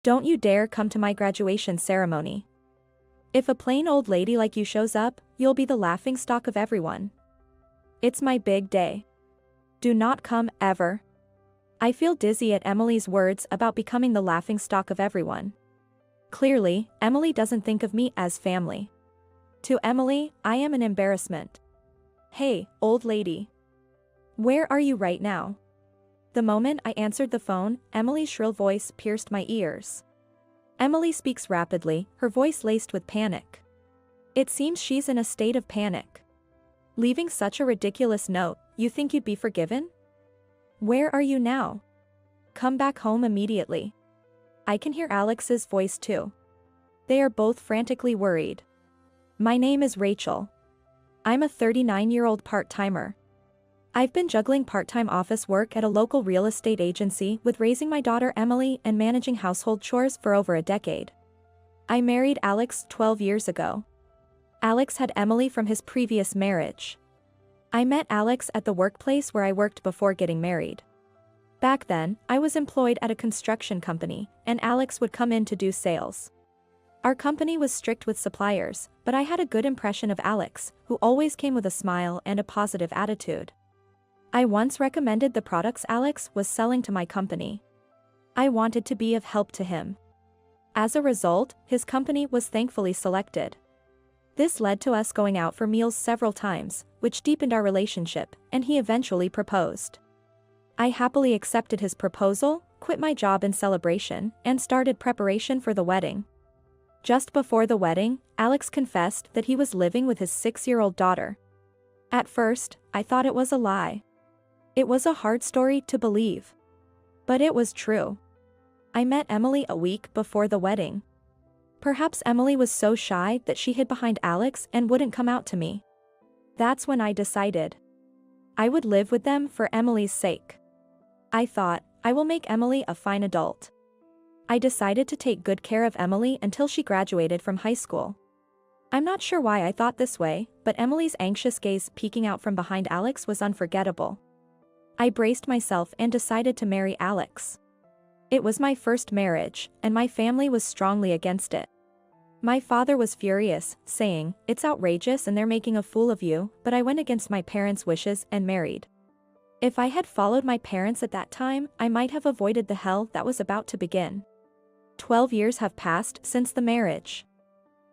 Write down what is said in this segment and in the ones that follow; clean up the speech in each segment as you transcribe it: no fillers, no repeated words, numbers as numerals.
Don't you dare come to my graduation ceremony. If a plain old lady like you shows up, you'll be the laughingstock of everyone. It's my big day. Do not come, ever. I feel dizzy at Emily's words about becoming the laughingstock of everyone. Clearly, Emily doesn't think of me as family. To Emily, I am an embarrassment. Hey, old lady. Where are you right now? The moment I answered the phone, Emily's shrill voice pierced my ears. Emily speaks rapidly, her voice laced with panic. It seems she's in a state of panic. Leaving such a ridiculous note, you think you'd be forgiven? Where are you now? Come back home immediately. I can hear Alex's voice too. They are both frantically worried. My name is Rachel. I'm a 39-year-old part-timer. I've been juggling part-time office work at a local real estate agency with raising my daughter Emily and managing household chores for over a decade. I married Alex 12 years ago. Alex had Emily from his previous marriage. I met Alex at the workplace where I worked before getting married. Back then, I was employed at a construction company, and Alex would come in to do sales. Our company was strict with suppliers, but I had a good impression of Alex, who always came with a smile and a positive attitude. I once recommended the products Alex was selling to my company. I wanted to be of help to him. As a result, his company was thankfully selected. This led to us going out for meals several times, which deepened our relationship, and he eventually proposed. I happily accepted his proposal, quit my job in celebration, and started preparation for the wedding. Just before the wedding, Alex confessed that he was living with his 6-year-old daughter. At first, I thought it was a lie. It was a hard story to believe. But it was true. I met Emily a week before the wedding. Perhaps Emily was so shy that she hid behind Alex and wouldn't come out to me. That's when I decided I would live with them for Emily's sake. I thought, I will make Emily a fine adult. I decided to take good care of Emily until she graduated from high school. I'm not sure why I thought this way, but Emily's anxious gaze peeking out from behind Alex was unforgettable. I braced myself and decided to marry Alex. It was my first marriage, and my family was strongly against it. My father was furious, saying, "It's outrageous and they're making a fool of you," but I went against my parents' wishes and married. If I had followed my parents at that time, I might have avoided the hell that was about to begin. 12 years have passed since the marriage.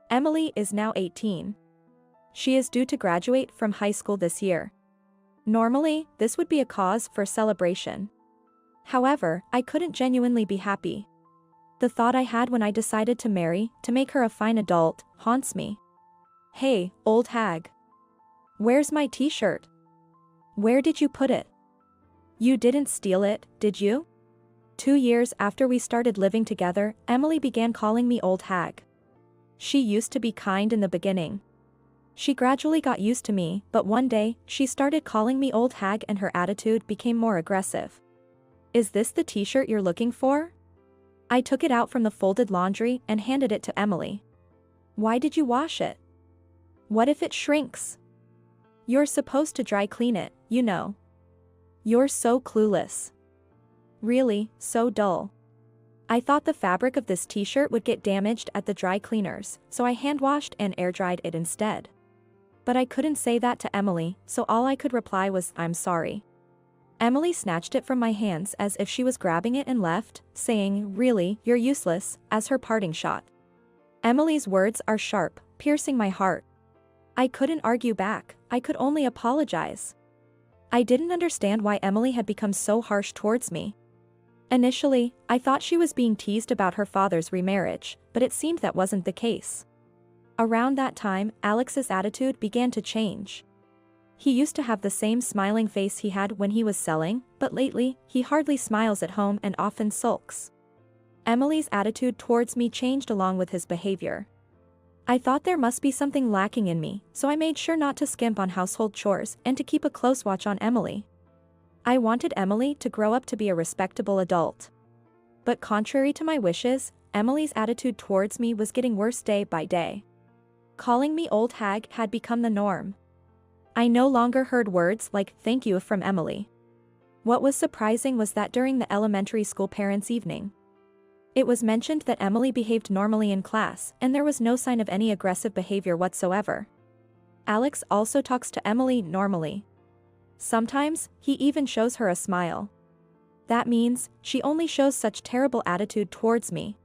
Emily is now 18. She is due to graduate from high school this year. Normally, this would be a cause for celebration. However, I couldn't genuinely be happy. The thought I had when I decided to marry, to make her a fine adult, haunts me. Hey, old hag. Where's my t-shirt? Where did you put it? You didn't steal it, did you? 2 years after we started living together, Emily began calling me old hag. She used to be kind in the beginning. She gradually got used to me, but one day, she started calling me old hag and her attitude became more aggressive. Is this the t-shirt you're looking for? I took it out from the folded laundry and handed it to Emily. Why did you wash it? What if it shrinks? You're supposed to dry clean it, you know. You're so clueless. Really, so dull. I thought the fabric of this t-shirt would get damaged at the dry cleaners, so I hand washed and air dried it instead. But I couldn't say that to Emily, so all I could reply was, "I'm sorry." Emily snatched it from my hands as if she was grabbing it and left, saying, "Really, you're useless," as her parting shot. Emily's words are sharp, piercing my heart. I couldn't argue back, I could only apologize. I didn't understand why Emily had become so harsh towards me. Initially, I thought she was being teased about her father's remarriage, but it seemed that wasn't the case. Around that time, Alex's attitude began to change. He used to have the same smiling face he had when he was selling, but lately, he hardly smiles at home and often sulks. Emily's attitude towards me changed along with his behavior. I thought there must be something lacking in me, so I made sure not to skimp on household chores and to keep a close watch on Emily. I wanted Emily to grow up to be a respectable adult. But contrary to my wishes, Emily's attitude towards me was getting worse day by day. Calling me old hag had become the norm. I no longer heard words like "thank you" from Emily. What was surprising was that during the elementary school parents' evening, It was mentioned that Emily behaved normally in class and there was no sign of any aggressive behavior whatsoever. Alex also talks to Emily normally. Sometimes, he even shows her a smile. That means, she only shows such terrible attitude towards me.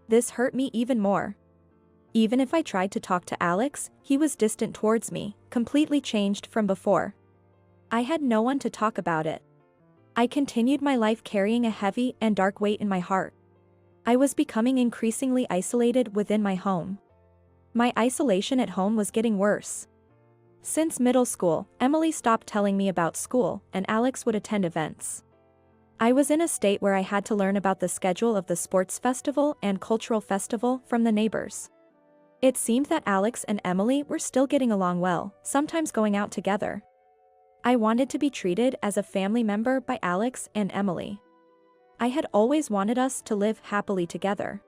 This hurt me even more. Even if I tried to talk to Alex, he was distant towards me, completely changed from before. I had no one to talk about it. I continued my life carrying a heavy and dark weight in my heart. I was becoming increasingly isolated within my home. My isolation at home was getting worse. Since middle school, Emily stopped telling me about school, and Alex would attend events. I was in a state where I had to learn about the schedule of the sports festival and cultural festival from the neighbors. It seemed that Alex and Emily were still getting along well, sometimes going out together. I wanted to be treated as a family member by Alex and Emily. I had always wanted us to live happily together.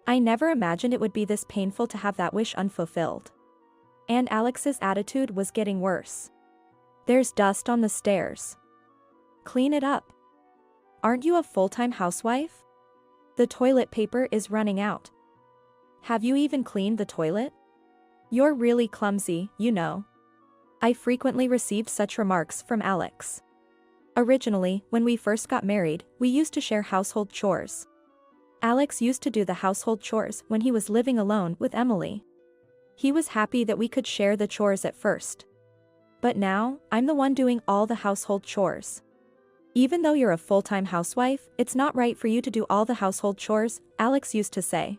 I never imagined it would be this painful to have that wish unfulfilled. And Alex's attitude was getting worse. There's dust on the stairs. Clean it up. Aren't you a full-time housewife? The toilet paper is running out. Have you even cleaned the toilet? You're really clumsy, you know. I frequently received such remarks from Alex. Originally, when we first got married, we used to share household chores. Alex used to do the household chores when he was living alone with Emily. He was happy that we could share the chores at first. But now, I'm the one doing all the household chores. Even though you're a full-time housewife, it's not right for you to do all the household chores, Alex used to say.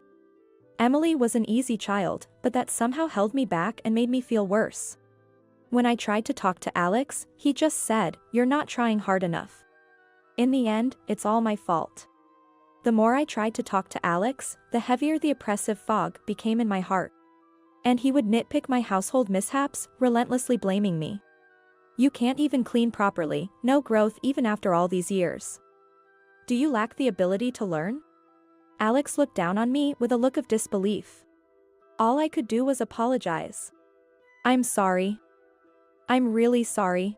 Emily was an easy child, but that somehow held me back and made me feel worse. When I tried to talk to Alex, he just said, "You're not trying hard enough." In the end, it's all my fault. The more I tried to talk to Alex, the heavier the oppressive fog became in my heart. And he would nitpick my household mishaps, relentlessly blaming me. You can't even clean properly, no growth even after all these years. Do you lack the ability to learn? Alex looked down on me with a look of disbelief. All I could do was apologize. I'm sorry. I'm really sorry.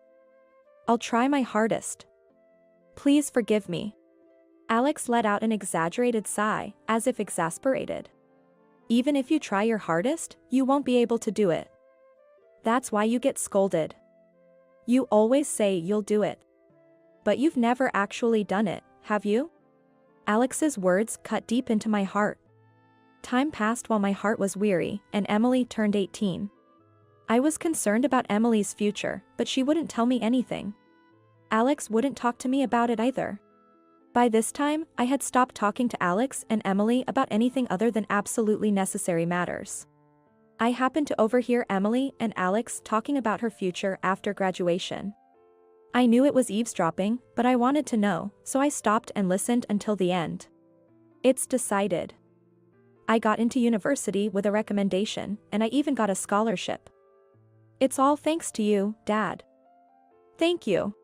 I'll try my hardest. Please forgive me. Alex let out an exaggerated sigh, as if exasperated. Even if you try your hardest, you won't be able to do it. That's why you get scolded. You always say you'll do it. But you've never actually done it, have you? Alex's words cut deep into my heart. Time passed while my heart was weary, and Emily turned 18. I was concerned about Emily's future, but she wouldn't tell me anything. Alex wouldn't talk to me about it either. By this time, I had stopped talking to Alex and Emily about anything other than absolutely necessary matters. I happened to overhear Emily and Alex talking about her future after graduation. I knew it was eavesdropping, but I wanted to know, so I stopped and listened until the end. It's decided. I got into university with a recommendation, and I even got a scholarship. It's all thanks to you, Dad. Thank you.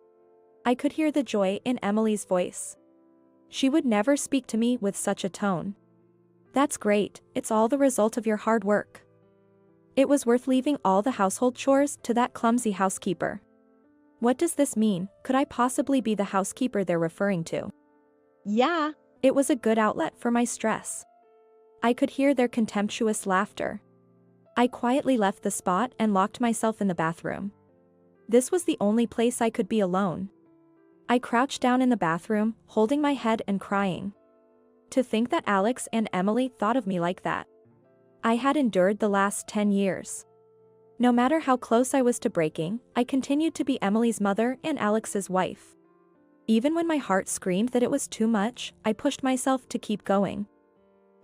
I could hear the joy in Emily's voice. She would never speak to me with such a tone. That's great, it's all the result of your hard work. It was worth leaving all the household chores to that clumsy housekeeper. What does this mean? Could I possibly be the housekeeper they're referring to? Yeah, it was a good outlet for my stress. I could hear their contemptuous laughter. I quietly left the spot and locked myself in the bathroom. This was the only place I could be alone. I crouched down in the bathroom, holding my head and crying. To think that Alex and Emily thought of me like that. I had endured the last 10 years. No matter how close I was to breaking, I continued to be Emily's mother and Alex's wife. Even when my heart screamed that it was too much, I pushed myself to keep going.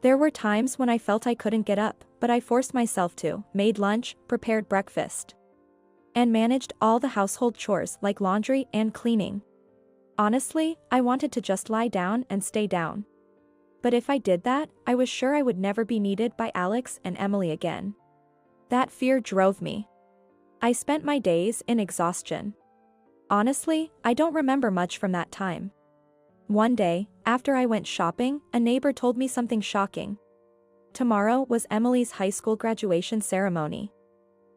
There were times when I felt I couldn't get up, but I forced myself to, made lunch, prepared breakfast, and managed all the household chores like laundry and cleaning. Honestly, I wanted to just lie down and stay down. But if I did that, I was sure I would never be needed by Alex and Emily again. That fear drove me. I spent my days in exhaustion. Honestly, I don't remember much from that time. One day, after I went shopping, a neighbor told me something shocking. Tomorrow was Emily's high school graduation ceremony.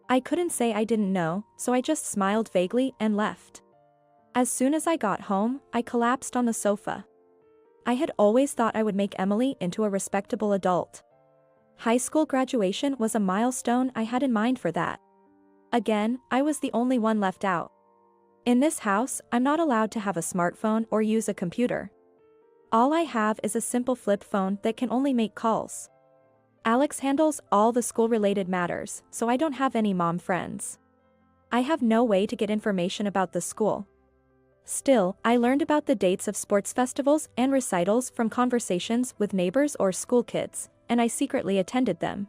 I couldn't say I didn't know, so I just smiled vaguely and left. As soon as I got home, I collapsed on the sofa. I had always thought I would make Emily into a respectable adult. High school graduation was a milestone I had in mind for that. Again, I was the only one left out. In this house, I'm not allowed to have a smartphone or use a computer. All I have is a simple flip phone that can only make calls. Alex handles all the school-related matters, so I don't have any mom friends. I have no way to get information about the school. Still, I learned about the dates of sports festivals and recitals from conversations with neighbors or school kids, and I secretly attended them.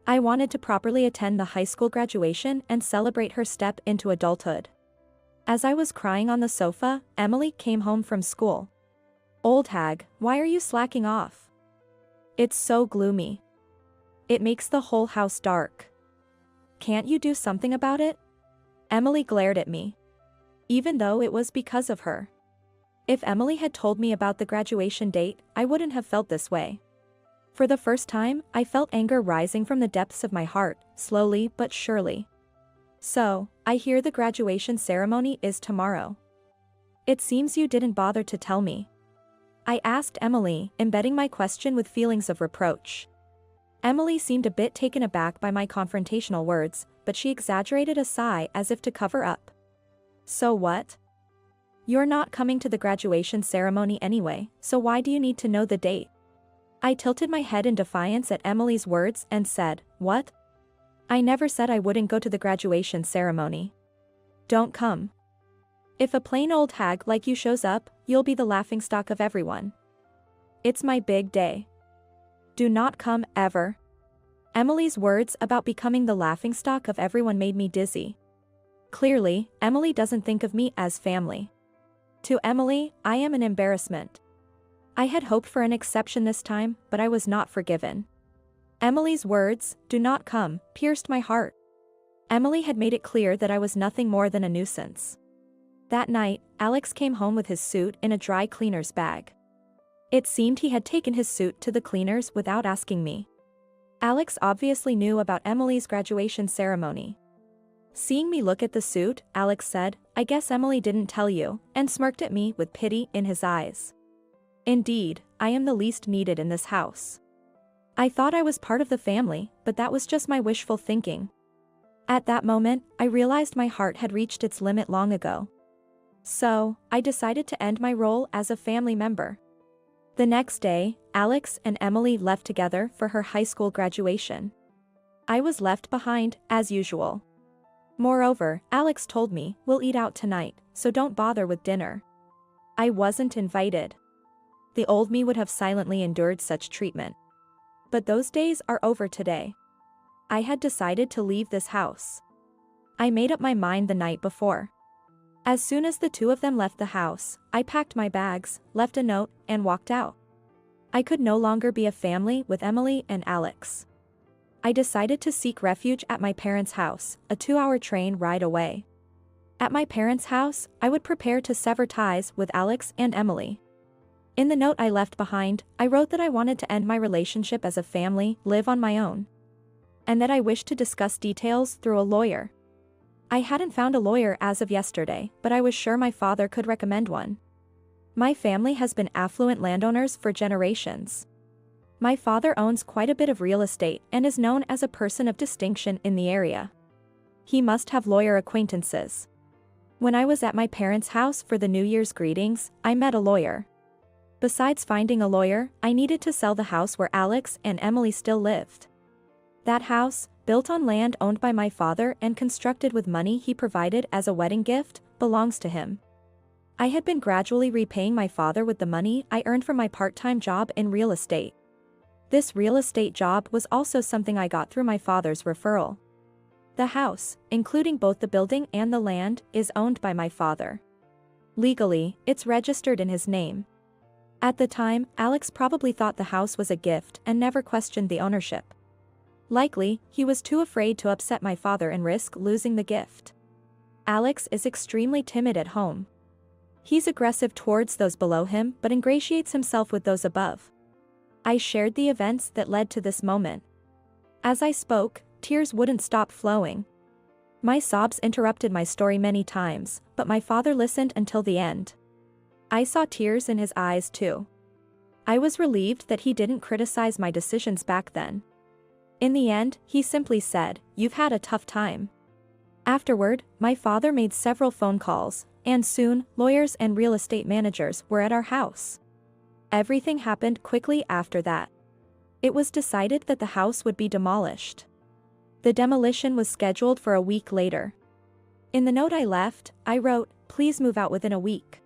I wanted to properly attend the high school graduation and celebrate her step into adulthood. As I was crying on the sofa, Emily came home from school. "Old hag, why are you slacking off? It's so gloomy. It makes the whole house dark. Can't you do something about it?" Emily glared at me. Even though it was because of her. If Emily had told me about the graduation date, I wouldn't have felt this way. For the first time, I felt anger rising from the depths of my heart, slowly but surely. "So, I hear the graduation ceremony is tomorrow. It seems you didn't bother to tell me," I asked Emily, embedding my question with feelings of reproach. Emily seemed a bit taken aback by my confrontational words, but she exaggerated a sigh as if to cover up. "So what? You're not coming to the graduation ceremony anyway, so why do you need to know the date?" I tilted my head in defiance at Emily's words and said, "What? I never said I wouldn't go to the graduation ceremony. Don't come. If a plain old hag like you shows up, you'll be the laughingstock of everyone. It's my big day. Do not come, ever." Emily's words about becoming the laughingstock of everyone made me dizzy. Clearly, Emily doesn't think of me as family. To Emily, I am an embarrassment. I had hoped for an exception this time, but I was not forgiven. Emily's words, "Do not come," pierced my heart. Emily had made it clear that I was nothing more than a nuisance. That night, Alex came home with his suit in a dry cleaner's bag. It seemed he had taken his suit to the cleaners without asking me. Alex obviously knew about Emily's graduation ceremony. Seeing me look at the suit, Alex said, "I guess Emily didn't tell you," and smirked at me with pity in his eyes. Indeed, I am the least needed in this house. I thought I was part of the family, but that was just my wishful thinking. At that moment, I realized my heart had reached its limit long ago. So, I decided to end my role as a family member. The next day, Alex and Emily left together for her high school graduation. I was left behind, as usual. Moreover, Alex told me, "We'll eat out tonight, so don't bother with dinner." I wasn't invited. The old me would have silently endured such treatment. But those days are over today. I had decided to leave this house. I made up my mind the night before. As soon as the two of them left the house, I packed my bags, left a note, and walked out. I could no longer be a family with Emily and Alex. I decided to seek refuge at my parents' house, a 2-hour train ride away. At my parents' house, I would prepare to sever ties with Alex and Emily. In the note I left behind, I wrote that I wanted to end my relationship as a family, live on my own. And that I wished to discuss details through a lawyer. I hadn't found a lawyer as of yesterday, but I was sure my father could recommend one. My family has been affluent landowners for generations. My father owns quite a bit of real estate and is known as a person of distinction in the area. He must have lawyer acquaintances. When I was at my parents' house for the New Year's greetings, I met a lawyer. Besides finding a lawyer, I needed to sell the house where Alex and Emily still lived. That house, built on land owned by my father and constructed with money he provided as a wedding gift, belongs to him. I had been gradually repaying my father with the money I earned from my part-time job in real estate. This real estate job was also something I got through my father's referral. The house, including both the building and the land, is owned by my father. Legally, it's registered in his name. At the time, Alex probably thought the house was a gift and never questioned the ownership. Likely, he was too afraid to upset my father and risk losing the gift. Alex is extremely timid at home. He's aggressive towards those below him but ingratiates himself with those above. I shared the events that led to this moment. As I spoke, tears wouldn't stop flowing. My sobs interrupted my story many times, but my father listened until the end. I saw tears in his eyes too. I was relieved that he didn't criticize my decisions back then. In the end, he simply said, "You've had a tough time." Afterward, my father made several phone calls, and soon, lawyers and real estate managers were at our house. Everything happened quickly after that. It was decided that the house would be demolished. The demolition was scheduled for a week later. In the note I left, I wrote, "Please move out within a week."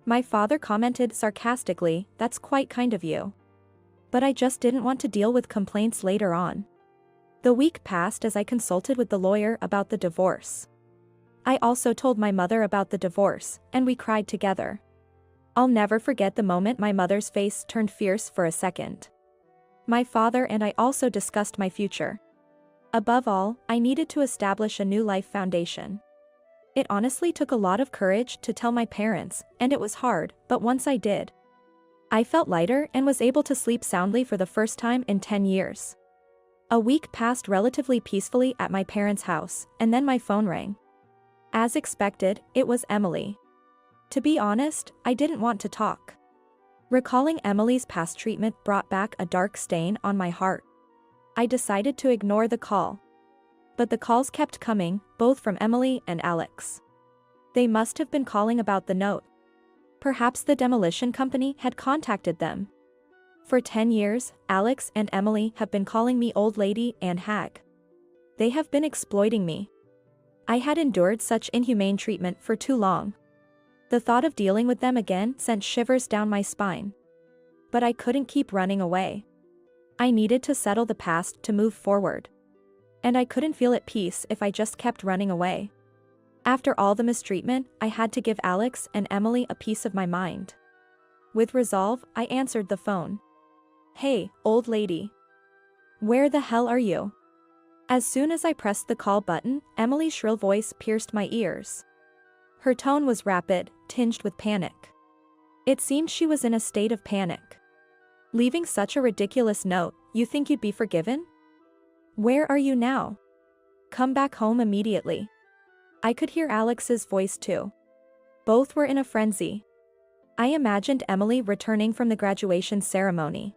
My father commented sarcastically, "That's quite kind of you." But I just didn't want to deal with complaints later on. The week passed as I consulted with the lawyer about the divorce. I also told my mother about the divorce, and we cried together. I'll never forget the moment my mother's face turned fierce for a second. My father and I also discussed my future. Above all, I needed to establish a new life foundation. It honestly took a lot of courage to tell my parents, and it was hard, but once I did, I felt lighter and was able to sleep soundly for the first time in 10 years. A week passed relatively peacefully at my parents' house, and then my phone rang. As expected, it was Emily. To be honest, I didn't want to talk. Recalling Emily's past treatment brought back a dark stain on my heart. I decided to ignore the call. But the calls kept coming, both from Emily and Alex. They must have been calling about the note. Perhaps the demolition company had contacted them. For 10 years, Alex and Emily have been calling me old lady and hag. They have been exploiting me. I had endured such inhumane treatment for too long. The thought of dealing with them again sent shivers down my spine. But I couldn't keep running away. I needed to settle the past to move forward. And I couldn't feel at peace if I just kept running away. After all the mistreatment, I had to give Alex and Emily a piece of my mind. With resolve, I answered the phone. "Hey, old lady. Where the hell are you?" As soon as I pressed the call button, Emily's shrill voice pierced my ears. Her tone was rapid, tinged with panic. It seemed she was in a state of panic. "Leaving such a ridiculous note, you think you'd be forgiven? Where are you now? Come back home immediately." I could hear Alex's voice too. Both were in a frenzy. I imagined Emily returning from the graduation ceremony.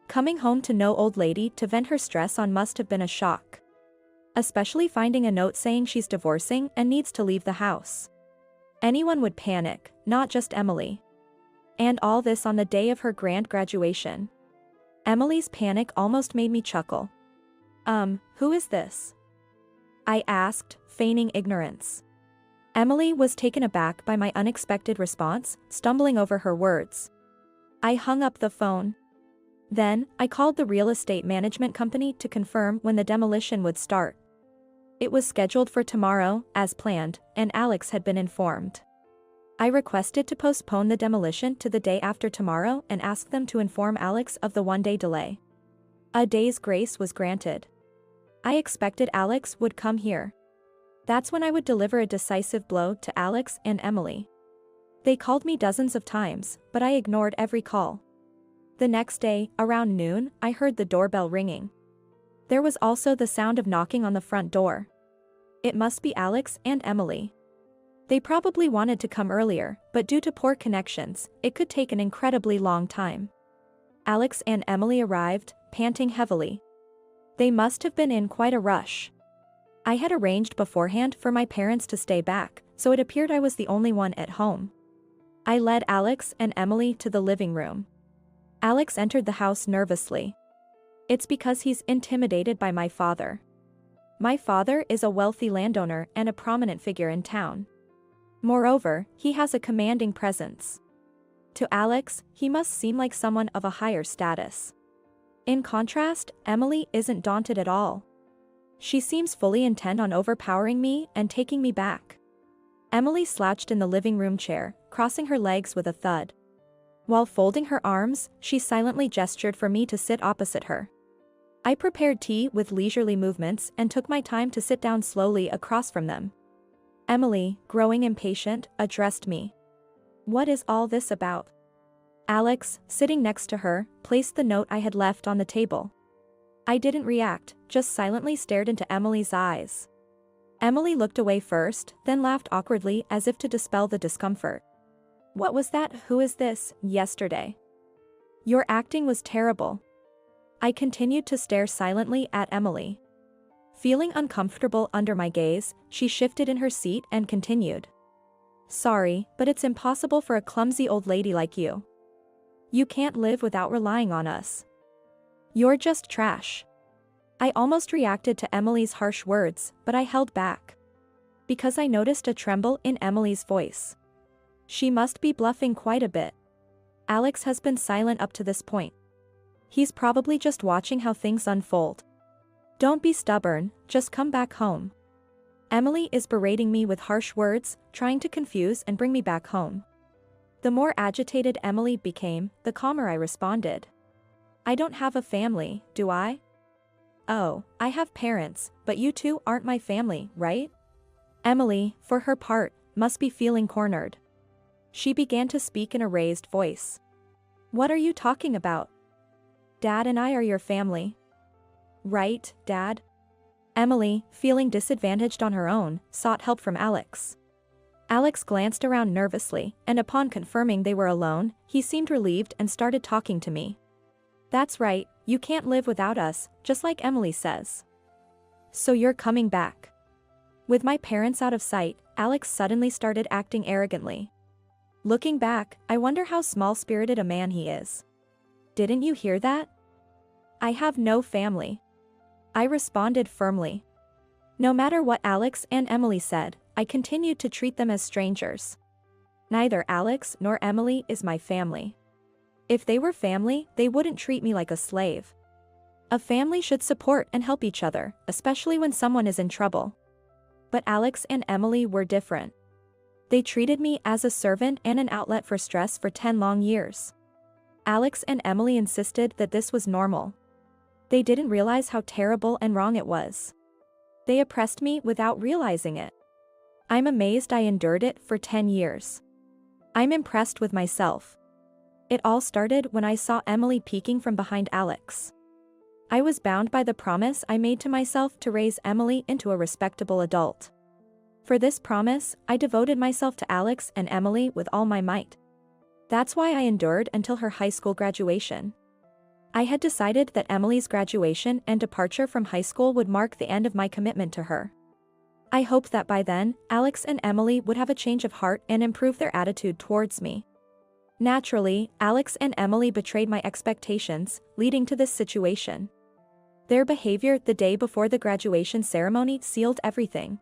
Coming home to no old lady to vent her stress on must have been a shock. Especially finding a note saying she's divorcing and needs to leave the house. Anyone would panic, not just Emily. And all this on the day of her grand graduation. Emily's panic almost made me chuckle. Who is this?" I asked, feigning ignorance. Emily was taken aback by my unexpected response, stumbling over her words. I hung up the phone. Then, I called the real estate management company to confirm when the demolition would start. It was scheduled for tomorrow, as planned, and Alex had been informed. I requested to postpone the demolition to the day after tomorrow and asked them to inform Alex of the one-day delay. A day's grace was granted. I expected Alex would come here. That's when I would deliver a decisive blow to Alex and Emily. They called me dozens of times, but I ignored every call. The next day, around noon, I heard the doorbell ringing. There was also the sound of knocking on the front door. It must be Alex and Emily. They probably wanted to come earlier, but due to poor connections, it could take an incredibly long time. Alex and Emily arrived, panting heavily. They must have been in quite a rush. I had arranged beforehand for my parents to stay back, so it appeared I was the only one at home. I led Alex and Emily to the living room. Alex entered the house nervously. It's because he's intimidated by my father. My father is a wealthy landowner and a prominent figure in town. Moreover, he has a commanding presence. To Alex, he must seem like someone of a higher status. In contrast, Emily isn't daunted at all. She seems fully intent on overpowering me and taking me back. Emily slouched in the living room chair, crossing her legs with a thud. While folding her arms, she silently gestured for me to sit opposite her. I prepared tea with leisurely movements and took my time to sit down slowly across from them. Emily, growing impatient, addressed me. "What is all this about?" Alex, sitting next to her, placed the note I had left on the table. I didn't react, just silently stared into Emily's eyes. Emily looked away first, then laughed awkwardly as if to dispel the discomfort. "What was that 'who is this' yesterday?" Your acting was terrible. I continued to stare silently at Emily. Feeling uncomfortable under my gaze, she shifted in her seat and continued. Sorry, but it's impossible for a clumsy old lady like you. You can't live without relying on us. You're just trash. I almost reacted to Emily's harsh words, but I held back. Because I noticed a tremble in Emily's voice. She must be bluffing quite a bit. Alex has been silent up to this point. He's probably just watching how things unfold. Don't be stubborn, just come back home. Emily is berating me with harsh words, trying to confuse and bring me back home. The more agitated Emily became, the calmer I responded. I don't have a family, do I? Oh, I have parents, but you two aren't my family, right? Emily, for her part, must be feeling cornered. She began to speak in a raised voice. What are you talking about? Dad and I are your family. Right, Dad? Emily, feeling disadvantaged on her own, sought help from Alex. Alex glanced around nervously, and upon confirming they were alone, he seemed relieved and started talking to me. That's right, you can't live without us, just like Emily says. So you're coming back. With my parents out of sight, Alex suddenly started acting arrogantly. Looking back, I wonder how small-spirited a man he is. Didn't you hear that? I have no family. I responded firmly. No matter what Alex and Emily said, I continued to treat them as strangers. Neither Alex nor Emily is my family. If they were family, they wouldn't treat me like a slave. A family should support and help each other, especially when someone is in trouble. But Alex and Emily were different. They treated me as a servant and an outlet for stress for 10 long years. Alex and Emily insisted that this was normal. They didn't realize how terrible and wrong it was. They oppressed me without realizing it. I'm amazed I endured it for 10 years. I'm impressed with myself. It all started when I saw Emily peeking from behind Alex. I was bound by the promise I made to myself to raise Emily into a respectable adult. For this promise, I devoted myself to Alex and Emily with all my might. That's why I endured until her high school graduation. I had decided that Emily's graduation and departure from high school would mark the end of my commitment to her. I hoped that by then, Alex and Emily would have a change of heart and improve their attitude towards me. Naturally, Alex and Emily betrayed my expectations, leading to this situation. Their behavior the day before the graduation ceremony sealed everything.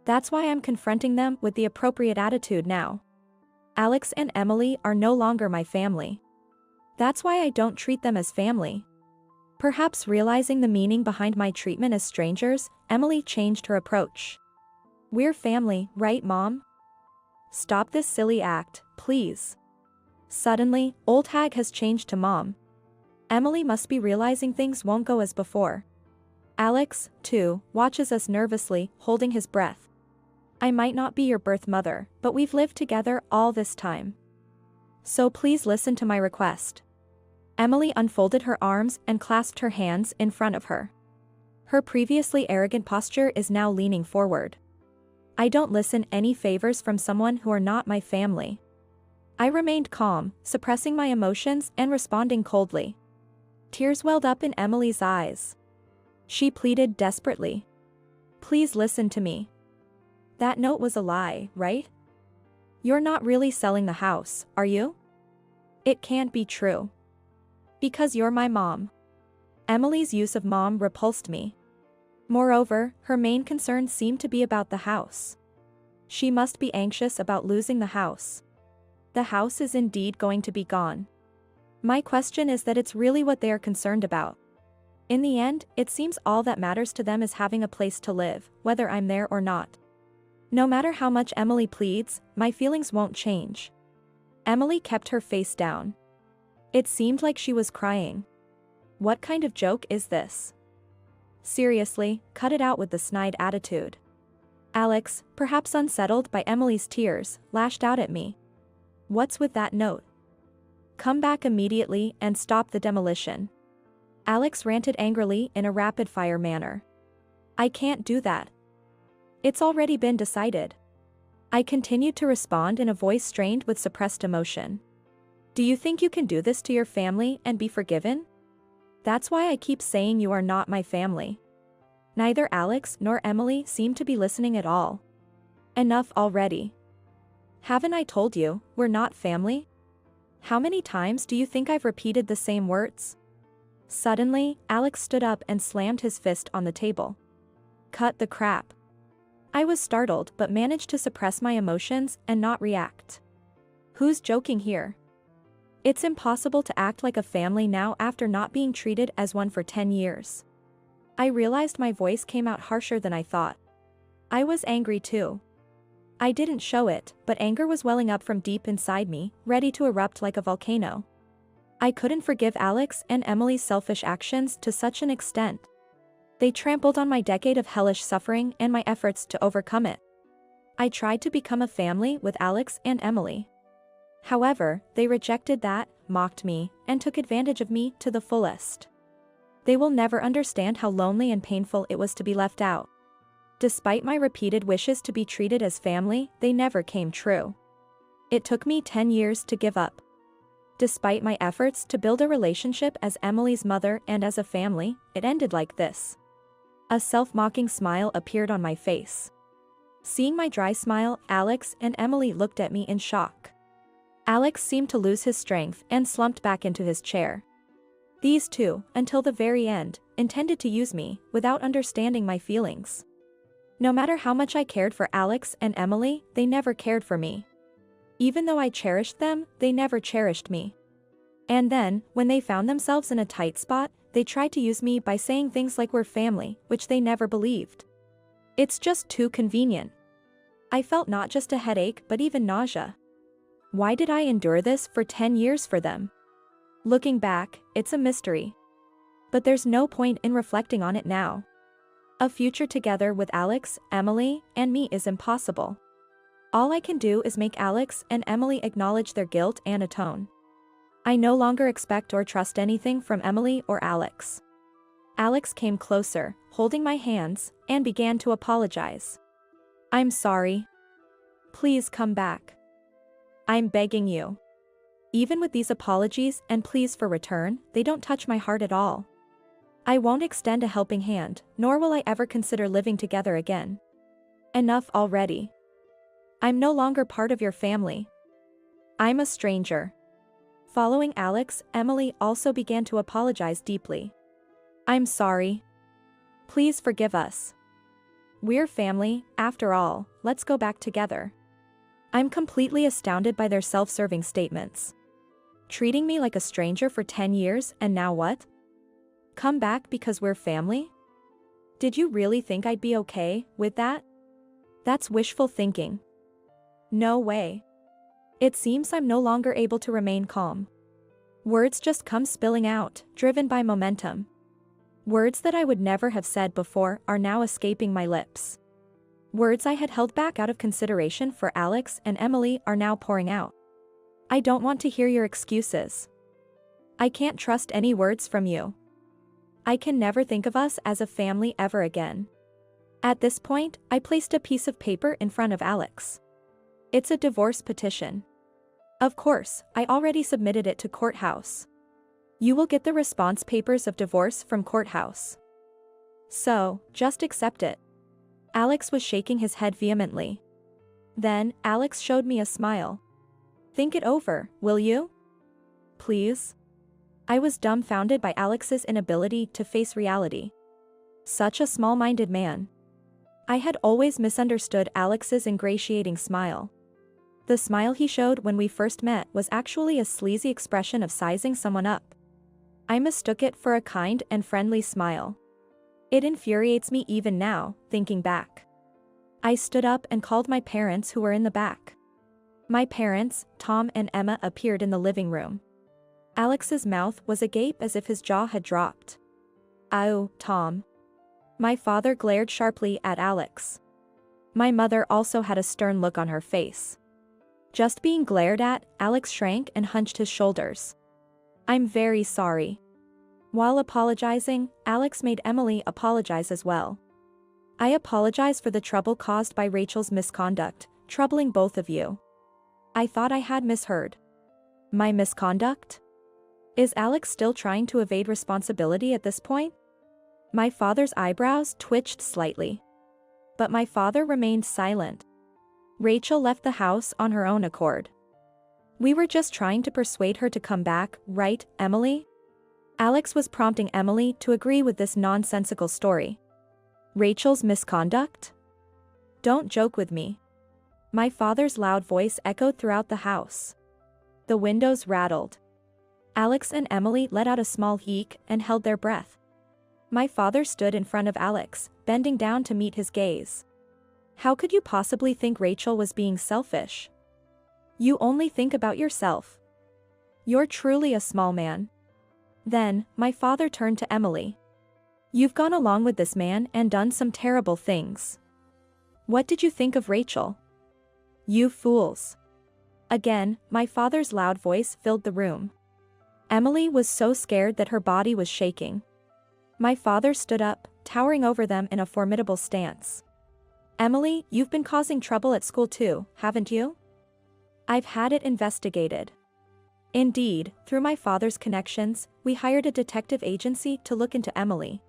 That's why I'm confronting them with the appropriate attitude now. Alex and Emily are no longer my family. That's why I don't treat them as family. Perhaps realizing the meaning behind my treatment as strangers, Emily changed her approach. We're family, right, Mom? Stop this silly act, please. Suddenly, old hag has changed to Mom. Emily must be realizing things won't go as before. Alex, too, watches us nervously, holding his breath. I might not be your birth mother, but we've lived together all this time. So please listen to my request. Emily unfolded her arms and clasped her hands in front of her. Her previously arrogant posture is now leaning forward. I don't listen any favors from someone who are not my family. I remained calm, suppressing my emotions and responding coldly. Tears welled up in Emily's eyes. She pleaded desperately. Please listen to me. That note was a lie, right? You're not really selling the house, are you? It can't be true. Because you're my mom. Emily's use of mom repulsed me. Moreover, her main concern seemed to be about the house. She must be anxious about losing the house. The house is indeed going to be gone. My question is that it's really what they are concerned about. In the end, it seems all that matters to them is having a place to live, whether I'm there or not. No matter how much Emily pleads, my feelings won't change. Emily kept her face down. It seemed like she was crying. What kind of joke is this? Seriously, cut it out with the snide attitude. Alex, perhaps unsettled by Emily's tears, lashed out at me. What's with that note? Come back immediately and stop the demolition. Alex ranted angrily in a rapid-fire manner. I can't do that. It's already been decided. I continued to respond in a voice strained with suppressed emotion. Do you think you can do this to your family and be forgiven? That's why I keep saying you are not my family. Neither Alex nor Emily seem to be listening at all. Enough already. Haven't I told you, we're not family? How many times do you think I've repeated the same words? Suddenly, Alex stood up and slammed his fist on the table. Cut the crap. I was startled but managed to suppress my emotions and not react. Who's joking here? It's impossible to act like a family now after not being treated as one for 10 years. I realized my voice came out harsher than I thought. I was angry too. I didn't show it, but anger was welling up from deep inside me, ready to erupt like a volcano. I couldn't forgive Alex and Emily's selfish actions to such an extent. They trampled on my decade of hellish suffering and my efforts to overcome it. I tried to become a family with Alex and Emily. However, they rejected that, mocked me, and took advantage of me to the fullest. They will never understand how lonely and painful it was to be left out. Despite my repeated wishes to be treated as family, they never came true. It took me 10 years to give up. Despite my efforts to build a relationship as Emily's mother and as a family, it ended like this. A self-mocking smile appeared on my face. Seeing my dry smile, Alex and Emily looked at me in shock. Alex seemed to lose his strength and slumped back into his chair. These two, until the very end, intended to use me, without understanding my feelings. No matter how much I cared for Alex and Emily, they never cared for me. Even though I cherished them, they never cherished me. And then, when they found themselves in a tight spot, they tried to use me by saying things like we're family, which they never believed. It's just too convenient. I felt not just a headache but even nausea. Why did I endure this for 10 years for them? Looking back, it's a mystery. But there's no point in reflecting on it now. A future together with Alex, Emily, and me is impossible. All I can do is make Alex and Emily acknowledge their guilt and atone. I no longer expect or trust anything from Emily or Alex. Alex came closer, holding my hands, and began to apologize. I'm sorry. Please come back. I'm begging you. Even with these apologies and pleas for return, they don't touch my heart at all. I won't extend a helping hand, nor will I ever consider living together again. Enough already. I'm no longer part of your family. I'm a stranger. Following Alex, Emily also began to apologize deeply. I'm sorry. Please forgive us. We're family, after all, let's go back together. I'm completely astounded by their self-serving statements. Treating me like a stranger for 10 years and now what? Come back because we're family? Did you really think I'd be okay with that? That's wishful thinking. No way. It seems I'm no longer able to remain calm. Words just come spilling out, driven by momentum. Words that I would never have said before are now escaping my lips. Words I had held back out of consideration for Alex and Emily are now pouring out. I don't want to hear your excuses. I can't trust any words from you. I can never think of us as a family ever again. At this point, I placed a piece of paper in front of Alex. It's a divorce petition. Of course, I already submitted it to courthouse. You will get the response papers of divorce from courthouse. So, just accept it. Alex was shaking his head vehemently. Then, Alex showed me a smile. Think it over, will you? Please? I was dumbfounded by Alex's inability to face reality. Such a small-minded man. I had always misunderstood Alex's ingratiating smile. The smile he showed when we first met was actually a sleazy expression of sizing someone up. I mistook it for a kind and friendly smile. It infuriates me even now, thinking back. I stood up and called my parents who were in the back. My parents, Tom and Emma, appeared in the living room. Alex's mouth was agape as if his jaw had dropped. "Oh, Tom." My father glared sharply at Alex. My mother also had a stern look on her face. Just being glared at, Alex shrank and hunched his shoulders. "I'm very sorry." While apologizing, Alex made Emily apologize as well. "I apologize for the trouble caused by Rachel's misconduct, troubling both of you. I thought I had misheard. My misconduct? Is Alex still trying to evade responsibility at this point? My father's eyebrows twitched slightly. But my father remained silent. Rachel left the house on her own accord. We were just trying to persuade her to come back, right, Emily? Alex was prompting Emily to agree with this nonsensical story. Rachel's misconduct? Don't joke with me. My father's loud voice echoed throughout the house. The windows rattled. Alex and Emily let out a small eek and held their breath. My father stood in front of Alex, bending down to meet his gaze. How could you possibly think Rachel was being selfish? You only think about yourself. You're truly a small man. Then, my father turned to Emily. You've gone along with this man and done some terrible things. What did you think of Rachel? You fools. Again, my father's loud voice filled the room. Emily was so scared that her body was shaking. My father stood up, towering over them in a formidable stance. Emily, you've been causing trouble at school too, haven't you? I've had it investigated. Indeed, through my father's connections, we hired a detective agency to look into Emily.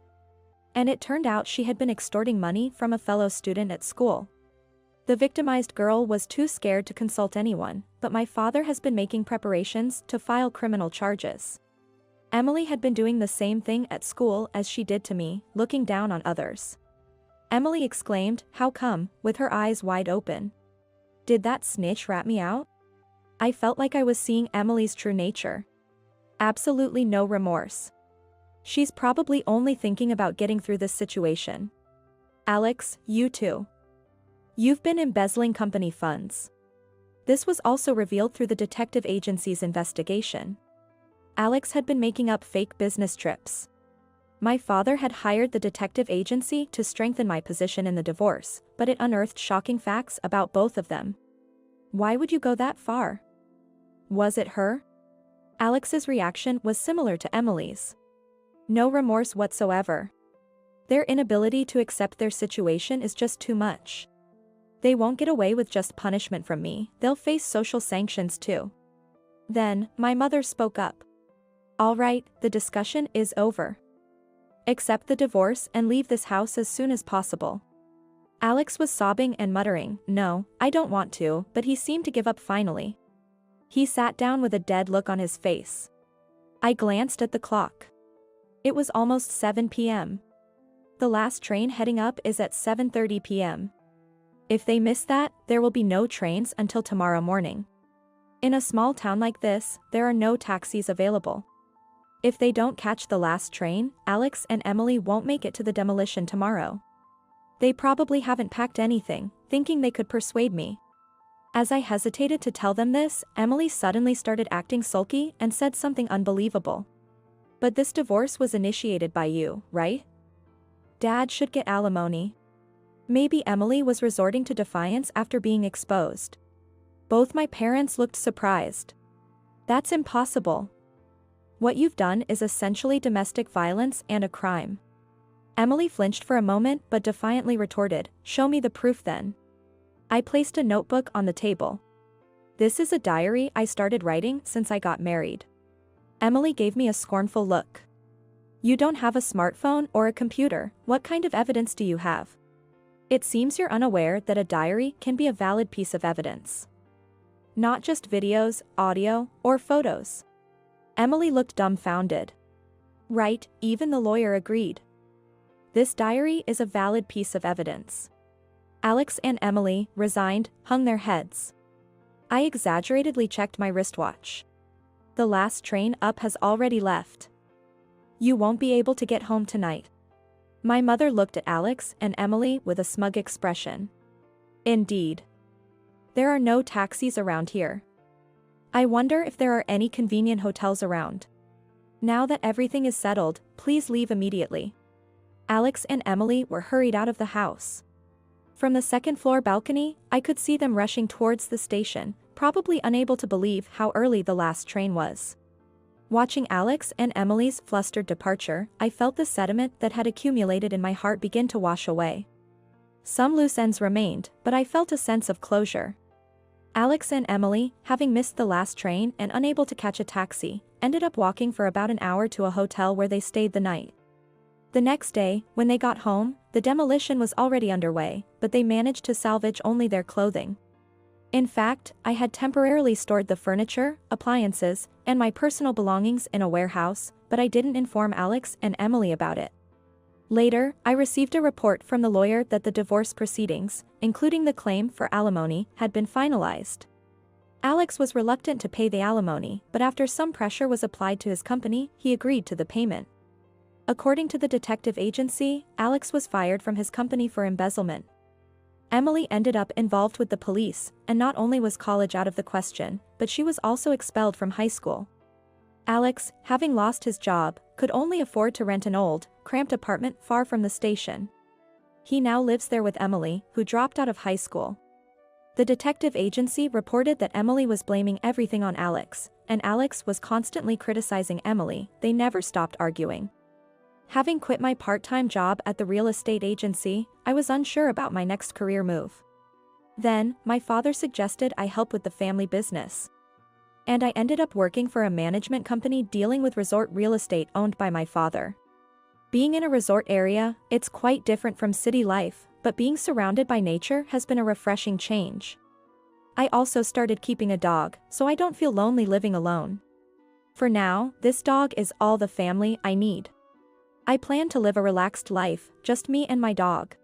And it turned out she had been extorting money from a fellow student at school. The victimized girl was too scared to consult anyone, but my father has been making preparations to file criminal charges. Emily had been doing the same thing at school as she did to me, looking down on others. Emily exclaimed, "How come?" with her eyes wide open. Did that snitch rat me out? I felt like I was seeing Emily's true nature. Absolutely no remorse. She's probably only thinking about getting through this situation. Alex, you too. You've been embezzling company funds. This was also revealed through the detective agency's investigation. Alex had been making up fake business trips. My father had hired the detective agency to strengthen my position in the divorce, but it unearthed shocking facts about both of them. Why would you go that far? Was it her? Alex's reaction was similar to Emily's. No remorse whatsoever. Their inability to accept their situation is just too much. They won't get away with just punishment from me, they'll face social sanctions too. Then, my mother spoke up. All right, the discussion is over. Accept the divorce and leave this house as soon as possible. Alex was sobbing and muttering, "No, I don't want to," but he seemed to give up finally. He sat down with a dead look on his face. I glanced at the clock. It was almost 7 p.m. The last train heading up is at 7:30 p.m. If they miss that, there will be no trains until tomorrow morning. In a small town like this, there are no taxis available. If they don't catch the last train, Alex and Emily won't make it to the demolition tomorrow. They probably haven't packed anything, thinking they could persuade me. As I hesitated to tell them this, Emily suddenly started acting sulky and said something unbelievable. But this divorce was initiated by you, right? Dad should get alimony. Maybe Emily was resorting to defiance after being exposed. Both my parents looked surprised. That's impossible. What you've done is essentially domestic violence and a crime. Emily flinched for a moment but defiantly retorted, "Show me the proof then." I placed a notebook on the table. This is a diary I started writing since I got married. Emily gave me a scornful look. You don't have a smartphone or a computer, what kind of evidence do you have? It seems you're unaware that a diary can be a valid piece of evidence. Not just videos, audio, or photos. Emily looked dumbfounded. Right, even the lawyer agreed. This diary is a valid piece of evidence. Alex and Emily, resigned, hung their heads. I exaggeratedly checked my wristwatch. The last train up has already left. You won't be able to get home tonight. My mother looked at Alex and Emily with a smug expression. Indeed. There are no taxis around here. I wonder if there are any convenient hotels around. Now that everything is settled, please leave immediately. Alex and Emily were hurried out of the house. From the second-floor balcony, I could see them rushing towards the station, probably unable to believe how early the last train was. Watching Alex and Emily's flustered departure, I felt the sediment that had accumulated in my heart begin to wash away. Some loose ends remained, but I felt a sense of closure. Alex and Emily, having missed the last train and unable to catch a taxi, ended up walking for about an hour to a hotel where they stayed the night. The next day, when they got home, the demolition was already underway, but they managed to salvage only their clothing. In fact, I had temporarily stored the furniture, appliances, and my personal belongings in a warehouse, but I didn't inform Alex and Emily about it. Later, I received a report from the lawyer that the divorce proceedings, including the claim for alimony, had been finalized. Alex was reluctant to pay the alimony, but after some pressure was applied to his company, he agreed to the payment. According to the detective agency, Alex was fired from his company for embezzlement. Emily ended up involved with the police, and not only was college out of the question, but she was also expelled from high school. Alex, having lost his job, could only afford to rent an old, cramped apartment far from the station. He now lives there with Emily, who dropped out of high school. The detective agency reported that Emily was blaming everything on Alex, and Alex was constantly criticizing Emily. They never stopped arguing. Having quit my part-time job at the real estate agency, I was unsure about my next career move. Then, my father suggested I help with the family business. And I ended up working for a management company dealing with resort real estate owned by my father. Being in a resort area, it's quite different from city life, but being surrounded by nature has been a refreshing change. I also started keeping a dog, so I don't feel lonely living alone. For now, this dog is all the family I need. I plan to live a relaxed life, just me and my dog.